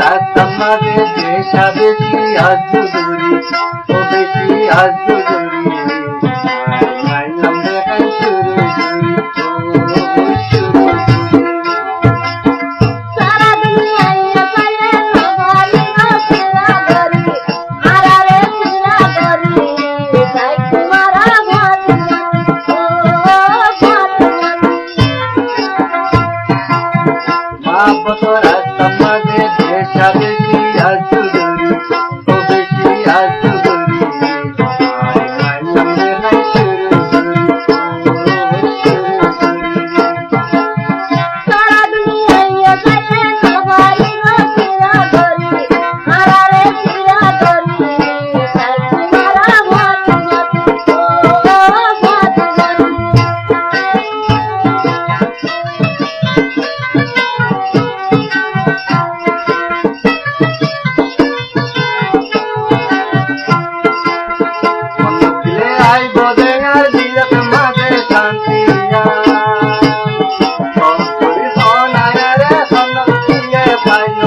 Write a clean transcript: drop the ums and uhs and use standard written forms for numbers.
রাস্তামারে দেশা বেশি আজুরি ও বেশি আজুরি মাইলাম দেখাই শুরু সারা দুনিয়া পালে সবাই নসিরা করি আরারে সিরা করি তাই তোমারা ঘর ও ঘর মা রাস্তামারে দেশা বেশি আজুরি ও বেশি আজুরি মাইলাম দেখাই শুরু সারা দুনিয়া পালে সবাই নসিরা করি আরারে সিরা করি তাই তোমারা ঘর ও ঘর আইব দেখার দিলে মাঝে শান্তিয়া সোনারে সোনা পাইল